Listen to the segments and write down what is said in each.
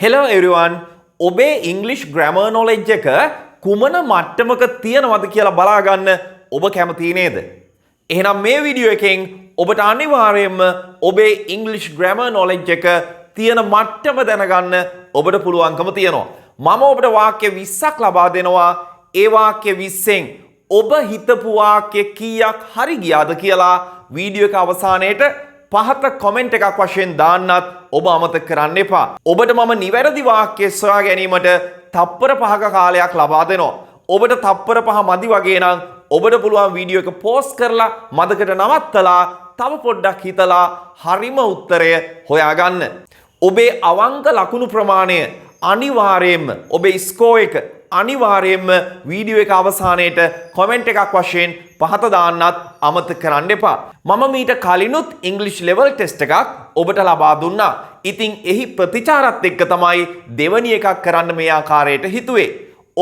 Hello everyone. ඔබේ English grammar knowledge එක කුමන මට්ටමක තියෙනවද කියලා බලා ගන්න ඔබ කැමති නේද? එහෙනම් මේ වීඩියෝ එකෙන් ඔබට අනිවාර්යයෙන්ම ඔබේ English grammar knowledge එක තියෙන මට්ටම දැනගන්න ඔබට පුළුවන්කම තියෙනවා. මම ඔබට වාක්‍ය 20ක් ලබා දෙනවා. ඒ වාක්‍ය 20න් ඔබ හිතපු වාක්‍ය කීයක් හරි ගියාද කියලා වීඩියෝ එක අවසානයේට පහත කමෙන්ට් එකක් වශයෙන් දාන්නත් ඔබ අමතක කරන්න එපා. ඔබට මම නිවැරදි වාක්‍ය සොයා ගැනීමට තප්පර 5ක කාලයක් ලබා දෙනවා. ඔබට තප්පර 5 මදි වගේ නම් ඔබට පුළුවන් වීඩියෝ එක පෝස් කරලා මදකට නවත්තලා තව පොඩ්ඩක් හිතලා හරිම උත්තරය හොයාගන්න. ඔබේ අවංක ලකුණු ප්‍රමාණය අනිවාර්යයෙන්ම ඔබේ ස්කෝර් එක අනිවාර්යයෙන්ම වීඩියෝ එක අවසානයේට කමෙන්ට් එකක් වශයෙන් පහත දාන්නත් අමතක කරන්න එපා. මම මීට කලිනුත් ඉංග්‍රීසි ලෙවල් ටෙස්ට් එකක් ඔබට ලබා දුන්නා. ඉතින් එහි ප්‍රතිචාරත් එක්ක තමයි දෙවැනි එකක් කරන්න මේ ආකාරයට හිතුවේ.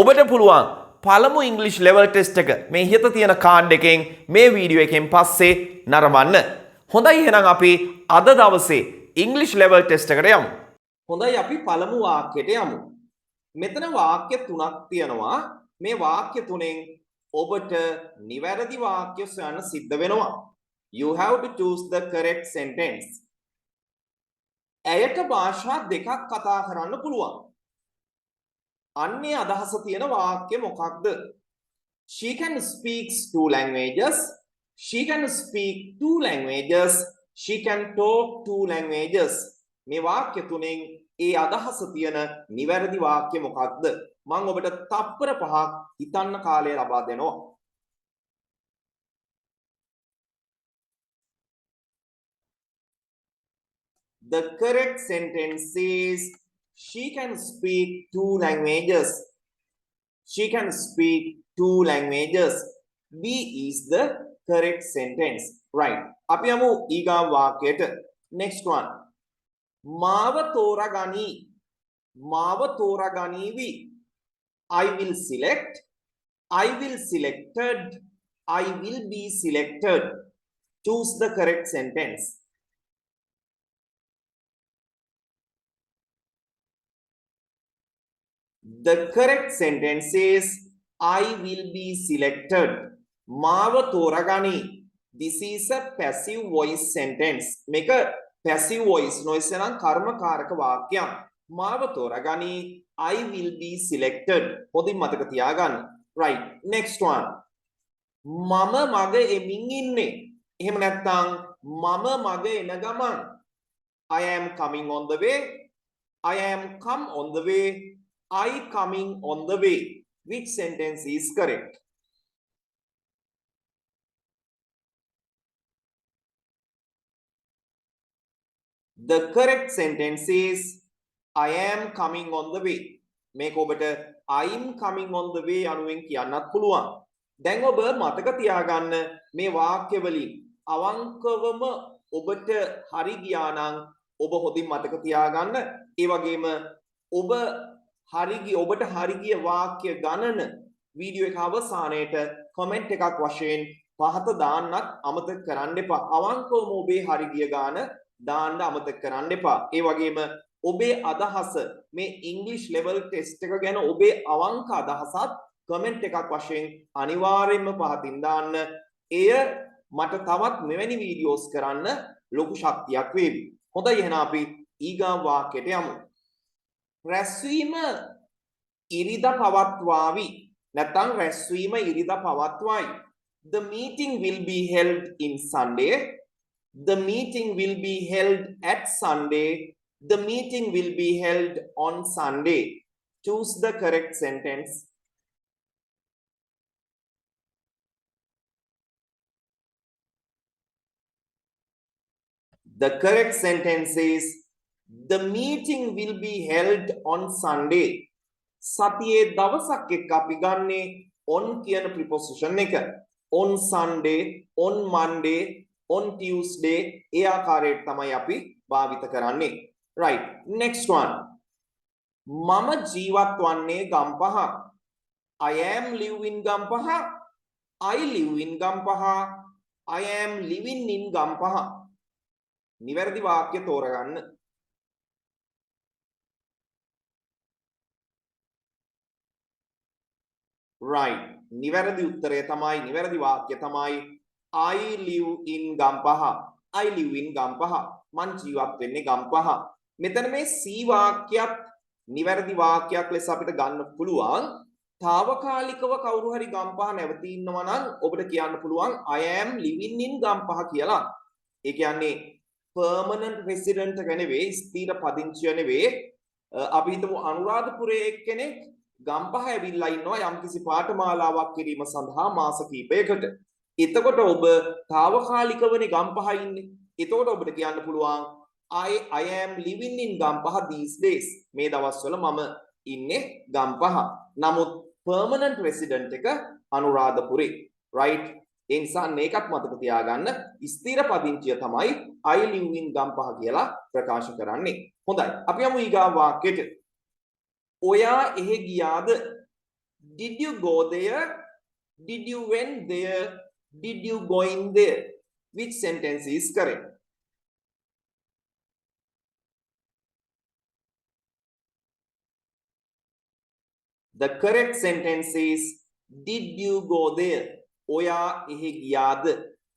ඔබට පුළුවන් පළමු ඉංග්‍රීසි ලෙවල් ටෙස්ට් එක මේ ඉහත තියෙන කාඩ් එකෙන් මේ වීඩියෝ එකෙන් පස්සේ නරඹන්න. හොඳයි එහෙනම් අපි අද දවසේ ඉංග්‍රීසි ලෙවල් ටෙස්ට් එකට යමු. හොඳයි අපි පළමු වාක්‍යයට යමු. මෙතන වාක්‍ය තුනක් තියෙනවා. මේ වාක්‍ය තුනෙන් ඔබට නිවැරදි වාක්‍ය සොයන්න සිද්ධ වෙනවා. You have to choose the correct sentence. ඇයට භාෂා දෙකක් කතා කරන්න පුළුවන්. අන්නේ අදහස තියෙන වාක්‍ය මොකක්ද? She can speak two languages. She can speak two languages. She can talk two languages. මේ වාක්‍ය තුනෙන් ඒ අදහස තියෙන නිවැරදි වාක්‍ය මොකක්ද? මම ඔබට තප්පර 5ක් හිතන්න කාලය ලබා දෙනවා. The correct sentence is she can speak two languages. She can speak two languages. B is the correct sentence. Right. අපි යමු ඊගා වාක්‍යයට. Next one. මාව තෝරගනි. මාව තෝරගනිවි. I will select. I will selected. I will be selected. Choose the correct sentence. The correct sentence is I will be selected. මාව තෝරගනි. This is a passive voice sentence. මේක passive voice noise නම් කර්මකාරක වාක්‍යයක්. මාව තෝරගනි. I will be selected. පොදින් මතක තියාගන්න. Right. Next one. මම මග එමින් ඉන්නේ. එහෙම නැත්නම් මම මග එන ගමන්. I am coming on the way. I am come on the way. I coming on the way. Which sentence is correct? The correct sentence is I am coming on the way. මේක ඔබට I am coming on the way අනුවෙන් කියන්නත් පුළුවන්. දැන් ඔබ මතක තියාගන්න මේ වාක්‍ය වලින් අවංකවම ඔබට හරි ගියා නම් ඔබ හොඳින් මතක තියාගන්න. ඒ වගේම ඔබ ඔබට හරි ගිය වාක්‍ය ගණන වීඩියෝ එක අවසානයේට කමෙන්ට් එකක් වශයෙන් පහත දාන්නත් අමතක කරන්න එපා. අවංකවම ඔබේ හරි ගිය ගාන දාන්න අමතක කරන්න එපා. ඒ වගේම ඔබේ අදහස මේ ඉංග්‍රීසි ලෙවල් ටෙස්ට් එක ගැන ඔබේ අවංක අදහසත් කමෙන්ට් එකක් වශයෙන් අනිවාර්යයෙන්ම පහතින් දාන්න. එය මට තවත් මෙවැනි වීඩියෝස් කරන්න ලොකු ශක්තියක් වේවි. හොඳයි එහෙනම් අපි ඊගා වාක්‍යයට යමු. රැස්වීම ඉරිදා පවත්වාවි. නැත්නම් රැස්වීම ඉරිදා පවත්වයි. The meeting will be held in Sunday. The meeting will be held at Sunday. The meeting will be held on Sunday. Choose the correct sentence. The correct sentence is the meeting will be held on Sunday. සතියේ දවසක් එක්ක අපි ගන්නේ on කියන preposition එක. On Sunday, on Monday, on Tuesday ඒ ආකාරයට තමයි අපි භාවිත කරන්නේ. Right. Next one. මම ජීවත් වන්නේ Gampaha. I am live in Gampaha. I live in Gampaha. I am living in Gampaha. නිවැරදි වාක්‍ය තෝරගන්න. right. නිවැරදි උත්තරය තමයි නිවැරදි වාක්‍ය තමයි I live in Gampaha. I live in Gampaha. මං ජීවත් වෙන්නේ ගම්පහ. මෙතන මේ C වාක්‍යයක් නිවැරදි වාක්‍යයක් ලෙස අපිට ගන්න පුළුවන්. తాවකාලිකව කවුරු හරි ගම්පහ නැවතී ඉන්නවා නම් ඔබට කියන්න පුළුවන් I am living in Gampaha කියලා. ඒ කියන්නේ permanent resident එක නෙවෙයි, ස්ථිර පදිංචිය නෙවෙයි. අපි හිතමු අනුරාධපුරයේ එක්කෙනෙක් ගම්පහ ඇවිල්ලා ඉන්නවා යම්කිසි පාඨමාලාවක් කිරීම සඳහා මාස කිහිපයකට. එතකොට ඔබ తాවකාලිකවනේ ගම්පහ ඉන්නේ. එතකොට ඔබට කියන්න පුළුවන් I am living in Gampaha these days. මේ දවස්වල මම ඉන්නේ ගම්පහ. නමුත් permanent resident එක අනුරාධපුරේ. right? ඒ නිසා මේකත් මතක තියාගන්න. ස්ථිර පදිංචිය තමයි I live in ගම්පහ කියලා ප්‍රකාශ කරන්නේ. හොඳයි. අපි යමු ඊගා වාක්‍යයට. ඔයා එහෙ ගියාද? Did you go there? Did you went there? Did you go in there? Which sentence is correct? The correct sentence is did you go there? ඔයා එහෙ ගියාද?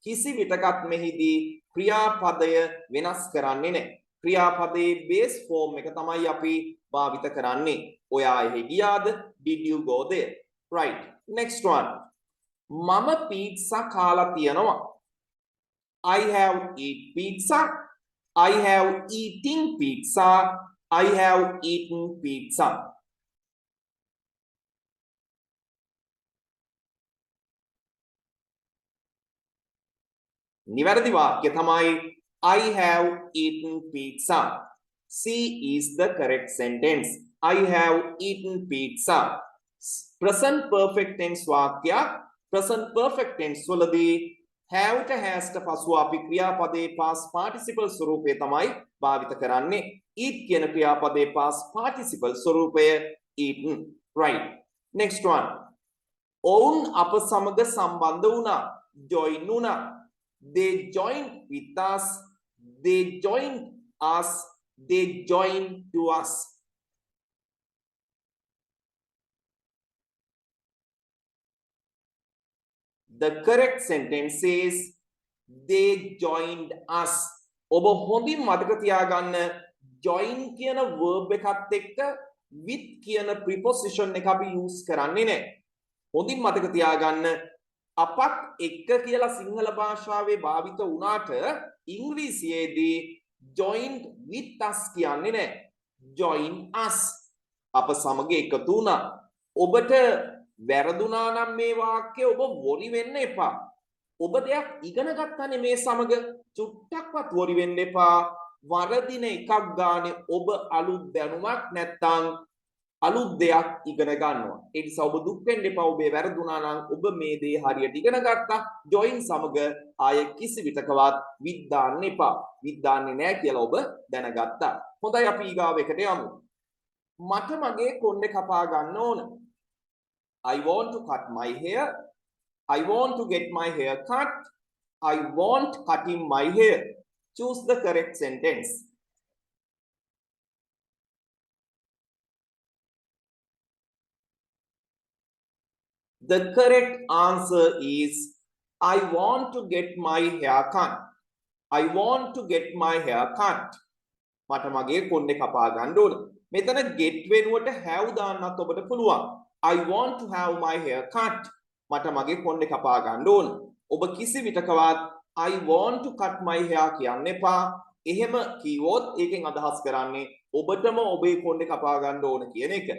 කිසි විටකත් මෙහිදී ක්‍රියාපදය වෙනස් කරන්නේ නැහැ. ක්‍රියාපදයේ base form එක තමයි අපි භාවිත කරන්නේ. ඔයා එහෙ ගියාද? Did you go there? Right. Next one. මම පීට්සා කාලා තියෙනවා. I have eat pizza. I have eating pizza. I have eaten pizza. නිවැරදි වාක්‍ය තමයි I have eaten pizza. C is the correct sentence. I have eaten pizza. Present perfect tense වාක්‍ය present perfect tense වලදී have ට has ට පසුව අපි ක්‍රියාපදයේ past participle ස්වරූපය තමයි භාවිත කරන්නේ. eat කියන ක්‍රියාපදයේ past participle ස්වරූපය eaten. Right. Next one. ඔවුන් අප සමග සම්බන්ධ වුණා. join වුණා. They joined with us. They joined us. They joined to us. The correct sentence is they joined us. ඔබ හොඳින් මතක තියාගන්න join කියන verb එකත් එක්ක with කියන preposition එක අපි use කරන්නේ නැහැ. හොඳින් මතක තියාගන්න අපත් එක්ක කියලා සිංහල භාෂාවේ භාවිත වුණාට ඉංග්‍රීසියේදී joined with us කියන්නේ නැහැ. join us. අප සමග එකතු වුණා. ඔබට වැරදුනා නම් මේ වාක්‍යය ඔබ වොරි වෙන්න එපා. ඔබ දෙයක් ඉගෙන ගන්නනේ මේ සමග චුට්ටක්වත් වොරි වෙන්න එපා. වරදින එකක් ගානේ ඔබ අලුත් දැනුමක් නැත්තම් අලුත් දෙයක් ඉගෙන ගන්නවා. ඒ නිසා ඔබ දුක් වෙන්න එපා. ඔබේ වැරදුනා නම් ඔබ මේ දේ හරියට ඉගෙන ගත්තා. join සමග ආය කිසි විටකවත් with දාන්න එපා. with දාන්නේ නැහැ කියලා ඔබ දැනගත්තා. හොඳයි අපි ඊගාව එකට යමු. මට මගේ කොණ්ඩේ කපා ගන්න ඕන. I want to cut my hair. I want to get my hair cut. I want cutting my hair. Choose the correct sentence. The correct answer is I want to get my hair cut. I want to get my hair cut. මට මගේ කොණ්ඩේ කපා ගන්න ඕන. මෙතන get වෙනුවට have දාන්නත් ඔබට පුළුවන්. I want to have my hair cut. මට මගේ කොණ්ඩේ කපා ගන්න ඕන. ඔබ කිසි විටකවත් I want to cut my hair කියන්න එපා. එහෙම කිව්වොත් ඒකෙන් අදහස් කරන්නේ ඔබටම ඔබේ කොණ්ඩේ කපා ගන්න ඕන කියන එක.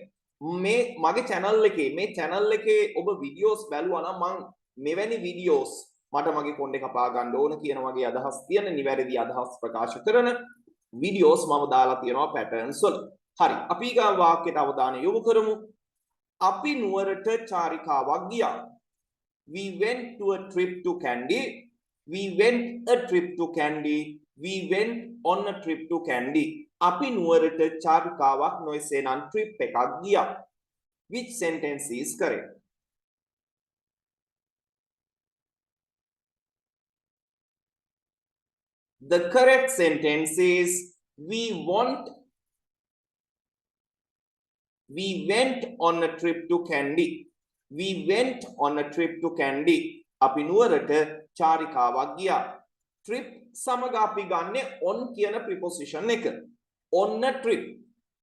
මේ මගේ channel එකේ ඔබ videos බැලුවා නම් මම මෙවැනි videos මට මගේ කොණ්ඩේ කපා ගන්න ඕන කියන වගේ අදහස් තියෙන නිවැරදි අදහස් ප්‍රකාශ කරන videos මම දාලා තියෙනවා patterns වල. හරි. අපි ඊගා වාක්‍යයට අවධානය යොමු කරමු. අපි නුවරට චාරිකාවක් ගියා. We went to a trip to Kandy. We went a trip to Kandy. We went on a trip to Kandy. අපි නුවරට චාරිකාවක් නොයසේ නම් trip එකක් ගියා. Which sentence is correct? The correct sentence is we went on a trip to Kandy. We went on a trip to Kandy. අපි නුවරට චාරිකාවක් ගියා. Trip සමග අපි ගන්න on කියන preposition එක. On a trip.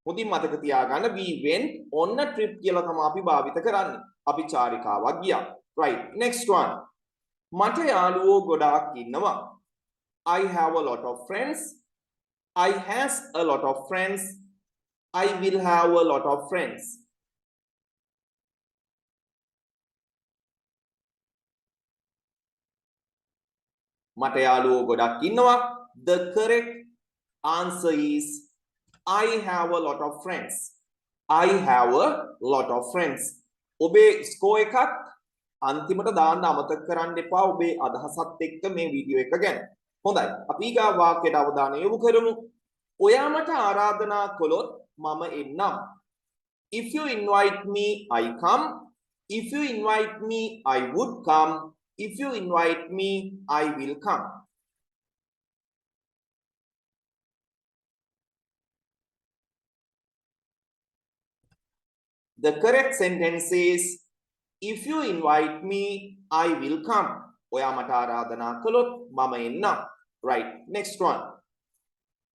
හොඳින් මතක තියාගන්න we went on a trip කියලා තමයි අපි භාවිත කරන්නේ. අපි චාරිකාවක් ගියා. Right. Next one. මට යාළුවෝ ගොඩාක් ඉන්නවා. I have a lot of friends. I has a lot of friends. I will have a lot of friends. මට යාළුවෝ ගොඩක් ඉන්නවා. The correct answer is I have a lot of friends. I have a lot of friends. ඔබේ score එකත් අන්තිමට දාන්න අමතක කරන්න එපා ඔබේ අදහසත් එක්ක මේ වීඩියෝ එක ගැන. හොඳයි. අපි ඊගා වාක්‍යයට අවධානය යොමු කරමු. ඔයා මට ආරාධනා කළොත් මම එන්නම්. If you invite me, I come. If you invite me, I would come. If you invite me, I will come. The correct sentence is if you invite me, I will come. ඔයා මට ආරාධනා කළොත් මම එන්නම්. Right. Next one.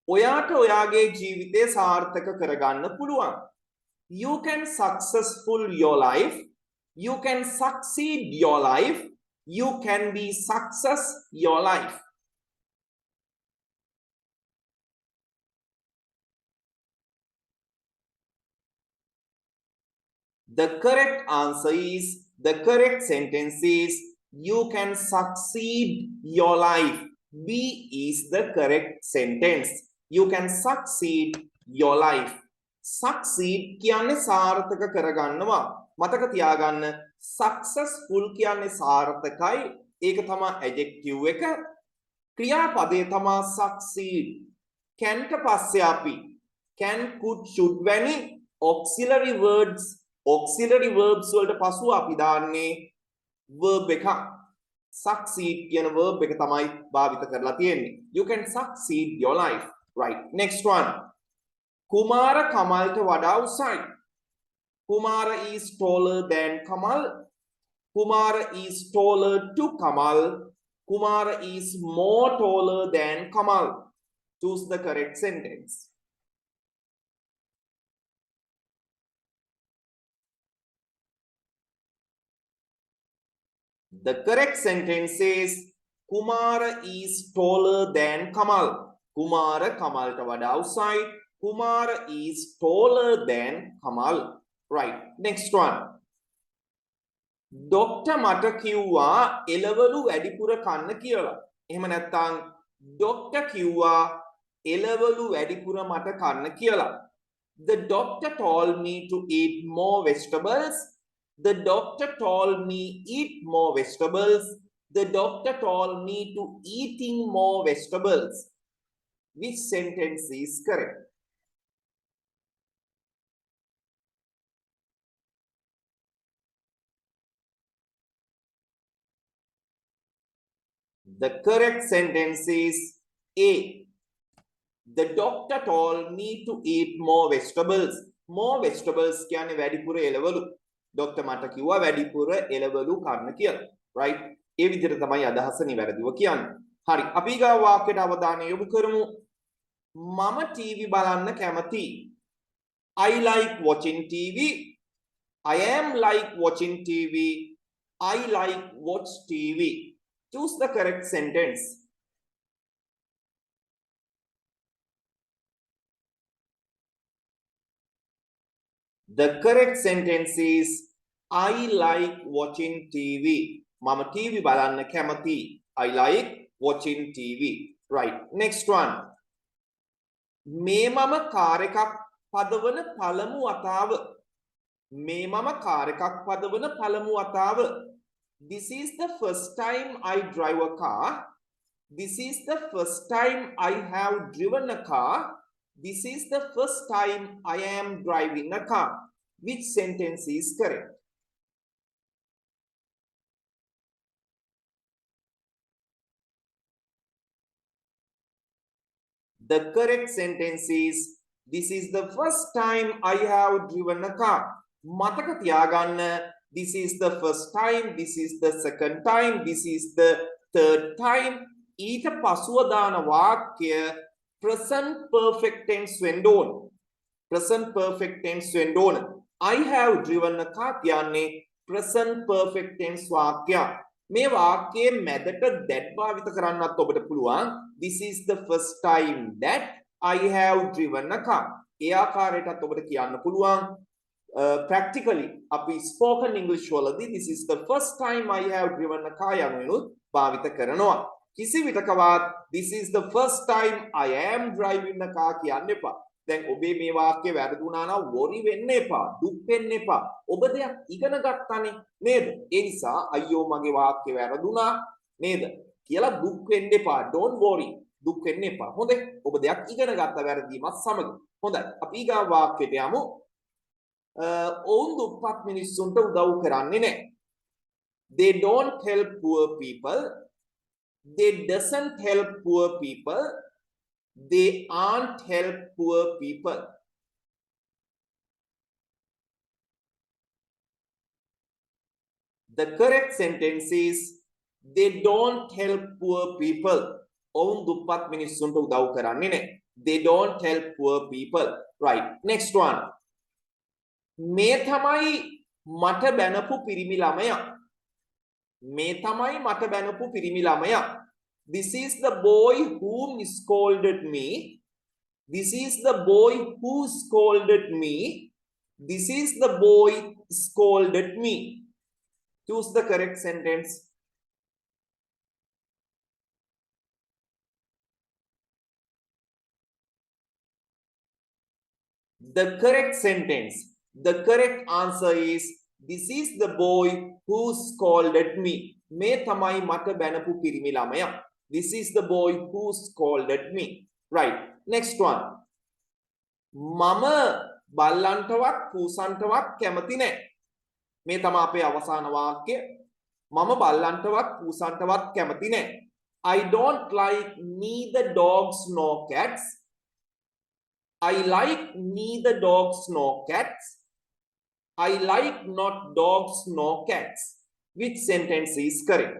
ඔයාට ඔයාගේ ජීවිතය සාර්ථක කරගන්න පුළුවන්. You can successful your life. You can succeed your life. You can be success your life. The correct answer is, the correct sentence is, you can succeed your life. B is the correct sentence. You can succeed your life. Succeed කියන්නේ සාර්ථක කරගන්නවා. මතක තියාගන්න successful කියන්නේ සාර්ථකයි. ඒක තමයි adjective එක. ක්‍රියාපදේ තමයි succeed. can ට පස්සේ අපි can, could, should වැනි auxiliary words වලට පසුව අපි දාන්නේ verb එකක්. succeed කියන verb එක තමයි භාවිත කරලා තියෙන්නේ. You can succeed your life. Right. Next one. කුමාර කමල්ට වඩා උසයි. Kumara is taller than Kamal. Kumara is taller to Kamal. Kumara is more taller than Kamal. Choose the correct sentence. The correct sentence is Kumara is taller than Kamal. Kumara Kamalට වඩා උසයි. Kumara is taller than Kamal. Right. Next one. Doctor මට කිව්වා එළවලු වැඩිපුර කන්න කියලා. එහෙම නැත්නම් doctor කිව්වා එළවලු වැඩිපුර මට කන්න කියලා. The doctor told me to eat more vegetables. The doctor told me eat more vegetables. The doctor told me to eating more vegetables. Which sentence is correct? The correct sentence is A. The doctor told me to eat more vegetables. More vegetables කියන්නේ වැඩිපුර එළවලු. Doctor මට කිව්වා වැඩිපුර එළවලු කන්න කියලා. Right? ඒ විදිහට තමයි අදහස නිවැරදිව කියන්නේ. හරි. අපි ගාව වාක්‍යයට අවධානය යොමු කරමු. මම ටීවී බලන්න කැමතියි. I like watching TV. I am like watching TV. I like watch TV. Choose the correct sentence. The correct sentence is I like watching TV. Mama TV balanna kamathi. I like watching TV. Right. Next one. Me mama car එකක් පදවන පළමු වතාව. Me mama car එකක් පදවන පළමු වතාව. This is the first time I drive a car. This is the first time I have driven a car. This is the first time I am driving a car. Which sentence is correct? The correct sentence is this is the first time I have driven a car. මතක තියාගන්න this is the first time, this is the second time, this is the third time. ඊට පසුව දාන වාක්‍ය present perfect tense වෙන්න ඕන. present perfect tense වෙන්න ඕන. I have driven a car කියන්නේ present perfect tense වාක්‍යයක්. මේ වාක්‍යයේ මැදට that භාවිත කරන්නත් ඔබට පුළුවන්. This is the first time that I have driven a car. ඒ ආකාරයටත් ඔබට කියන්න පුළුවන්. Practically අපි spoken English වලදී this is the first time I have driven a car යනුවෙනුත් භාවිත කරනවා. කිසි විටකවත් this is the first time I am driving a car කියන්න එපා. දැන් ඔබේ මේ වාක්‍ය වැරදුනා නම් worry වෙන්න එපා, දුක් වෙන්න එපා. ඔබ දෙයක් ඉගෙන ගත්තානේ නේද? ඒ නිසා අයියෝ මගේ වාක්‍ය වැරදුනා නේද කියලා දුක් වෙන්න එපා. Don't worry. දුක් වෙන්න එපා. හොඳයි. ඔබ දෙයක් ඉගෙන ගත්ත වැරදීමත් සමග. හොඳයි. අපි ඊගා වාක්‍යයට යමු. ඔවුන් දුප්පත් මිනිස්සුන්ට උදව් කරන්නේ නැහැ. They don't help poor people. They doesn't help poor people. They aren't help poor people. The correct sentence is they don't help poor people. ඔවුන් දුප්පත් මිනිස්සුන්ට උදව් කරන්නේ නැහැ. They don't help poor people. Right. Next one. මේ තමයි මට බැනපු පිරිමි ළමයා. මේ තමයි මට බැනපු පිරිමි ළමයා. This is the boy whom scolded me. This is the boy who scolded me. This is the boy scolded me. Choose the correct sentence. The correct sentence, the correct answer is this is the boy who scolded me. මේ තමයි මට බැනපු පිරිමි ළමයා. This is the boy who scolded me. Right. Next one. මම බල්ලන්ටවත් පූසන්ටවත් කැමති නැහැ. මේ තමයි අපේ අවසාන වාක්‍ය. මම බල්ලන්ටවත් පූසන්ටවත් කැමති නැහැ. I don't like neither dogs nor cats. I like neither dogs nor cats. I like not dogs nor cats. Which sentence is correct?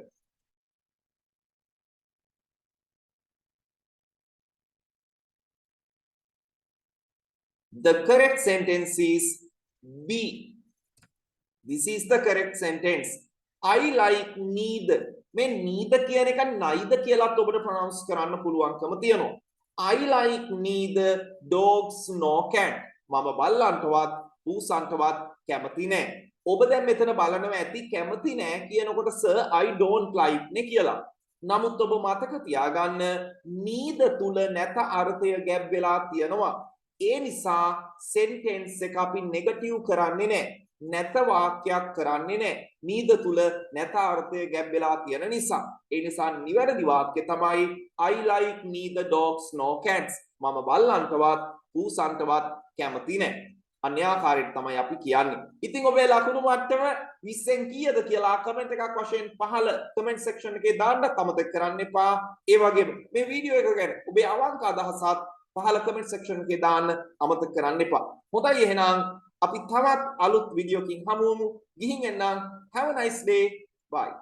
The correct sentence is B. This is the correct sentence. I like neither. මේ neither කියන එක neither කියලාත් ඔබට pronounce කරන්න පුළුවන්කම තියෙනවා. I like neither dogs nor cat. මම බල්ලන්ටවත් පූසන්ටවත් කැමති නැහැ. ඔබ දැන් මෙතන බලනවා ඇති කැමති නැහැ කියනකොට sir I don't like නේ කියලා. නමුත් ඔබ මතක තියාගන්න neither තුල නැත අර්ථය ගැබ් වෙලා තියෙනවා. ඒ නිසා sentence එක අපි negative කරන්නේ නැහැ. නැත වාක්‍යයක් කරන්නේ නැහැ. neither තුල නැත අර්ථය ගැබ් වෙලා තියෙන නිසා. ඒ නිසා නිවැරදි වාක්‍ය තමයි I like neither dogs nor cats. මම බල්ලන්ටවත් පූසන්ටවත් කැමති නැහැ. අන්‍යාකාරයට තමයි අපි කියන්නේ. ඉතින් ඔබේ ලකුණු මට්ටම 20න් කීයද කියලා කමෙන්ට් එකක් වශයෙන් පහළ කමෙන්ට් සෙක්ෂන් එකේ දාන්න අමතක කරන්න එපා. ඒ වගේම මේ වීඩියෝ එක ගැන ඔබේ අවංක අදහසත් පහළ කමෙන්ට් සෙක්ෂන් එකේ දාන්න අමතක කරන්න එපා. හොඳයි එහෙනම් අපි තවත් අලුත් වීඩියෝකින් හමු වෙමු. ගිහින් එන්නම්. Have a nice day. Bye.